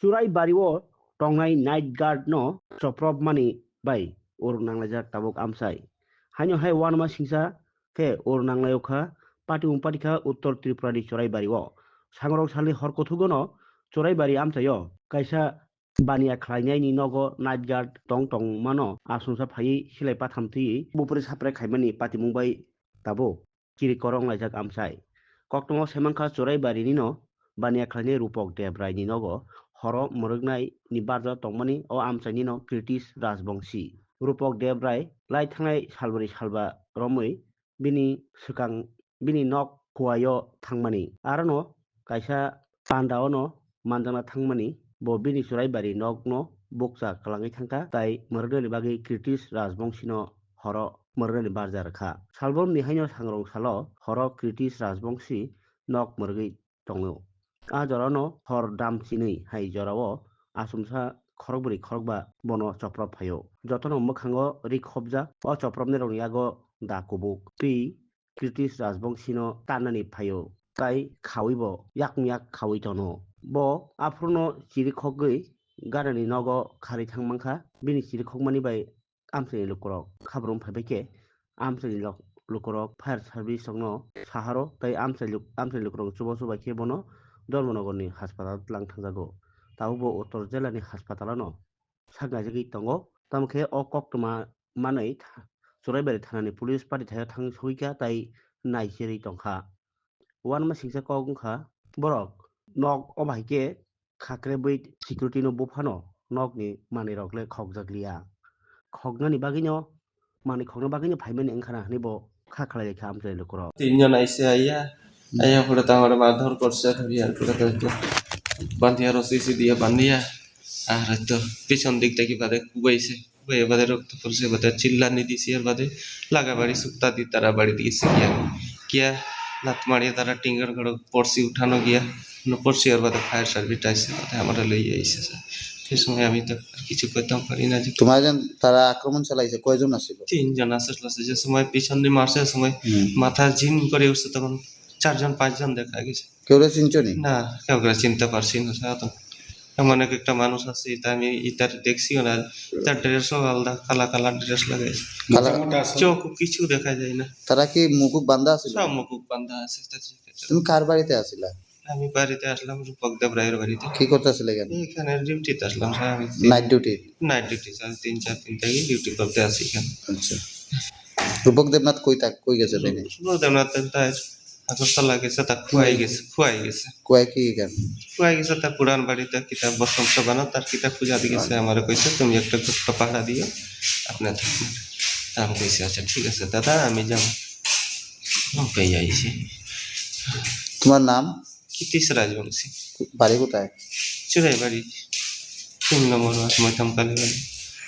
Churai bariwo tongnai night guard no choprop mani bai or nanglajak tabok amsai. Hanyo hai wanma singsa ke or nanglayokha pati umpatika uttor Tripura ni churai bariwo. Sangrok sali horkothugono churai bari amsayo kaisa bania khlainaini nogo night guard tong mano asungsa phai silai patham thi bupuri sapre khaimani patimung bai tabo kiri korong lajak amsai. Koktongo semangkha churai bari ni no bania khlainai rupok debrai ni nogo horo murugnai ni barja tongmani o amsaini no British Rajbongshi. Rupok debrai lai thangai salbari salba romui bini swkang bini nok kuayo thangmani. Arano kaisa pandao no manjana thangmani bo bini churai bari nok no boksa kalangai thangka tai murugni bagi British Rajbongshi no horo murugni barja rakha. Salbom ni haino sangrong salo horo British Rajbongshi nok murugui tongo. A jorano hor dam chini hai jorao asumsa khorogburi khorogba bono choprop phayo. Jotono mukhango rikhobja o choprop ni rong yago da kubuk. Pi British Rajbongshi no tanani phayo. Tai khawibo yak khawi tono. Bo afrono chiri khogui garani nogo khari thangmangkha bini chiri khogmani bai amsani lukorok khabrum phaibake amsani lukorok fire service no saharo tai amsani lukorok chubo ke bono ধর্মনগরনি হাসপাতাল lang thangjago taubo uttor jilani haspatalano sangnajagui tongo tamkhe o koktoma manui churaibari thanani police party thayo thang soika tai naisiri tongkha wanma singsa kok wngkha borok nok obaike khakrebui security no buphano nokni manui rokle khokjakliya khognani bagino manui khogna bagino phaimani wngkhana hanibo kha khalai kha amjai lukorok তিনজন আইসে আইয়া পরে তো আমার মারধর করছে আর পরে তো বান্ধিয়া রসি দিয়ে বান্ধিয়া আর তো পিছন দিক থেকে বাদে কুবাইছে কুবাইয়ে বাদে রক্ত পড়ছে বাদে চিল্লানি দিছি আর বাদে লাগা বাড়ি সুক্তা দিয়ে তারা বাড়ি দিয়েছে গিয়া লাত মারিয়ে তারা টিঙ্গার ঘর পড়ছি উঠানো গিয়া পড়ছি আর বাদে ফায়ার সার্ভিস আইসে বাদে আমরা লইয়া আইসে সেই সময় আমি তো কিছু করতাম পারি না যে তোমার তারা আক্রমণ চালাইছে কয়জন আসছিল? তিনজন আসলে যে সময় পিছন দিয়ে মারছে সময় মাথা ঝিম করে উঠছে তখন 4-5জন দেখা গেছে। কেউ চিনছনি? না কাউকে চিনতে পারছি না সাধারণত এমন একটা মানুষ আছে তা আমি ইতার দেখছিও না তার ড্রেসও আলাদা কালা ড্রেস লাগাইছে চোখ কিছু দেখা যায় না। তারা কি মুকুব বান্ধা আছে? সব মুকুব বান্ধা আছে। তুমি কার বাড়িতে আসিলা? আমি বাড়িতে আসলাম রূপক দেব রায়ের বাড়িতে। কি করতেছিলে এখানে? এখানে ডিউটিতে আসলাম স্যার। নাইট ডিউটি স্যার 3-4 দিন থেকে ডিউটি করতে আসি এখানে। আচ্ছা রূপক দেবনাথ কই গেছে? রূপক দেবনাথ তার আগরতলা গেছে তা খুয়াই গেছে কি এখানে খুয়াই গেছে তার পুরান বাড়িতে কিতাব বসন্ত বানো তার কিতাব পূজা দিয়ে গেছে। আমার কইছে তুমি একটা ছোট্ট পাহাড়া দিও আপনার থাকবেন। আমি কইছি আচ্ছা ঠিক আছে দাদা আমি যাব। পেয়ে আইছি। তোমার নাম? কীর্তিশ রাজবংশী। বাড়ি কোথায়? চুরাই বাড়ি 3 নম্বর মৈথম কালী বাড়ি।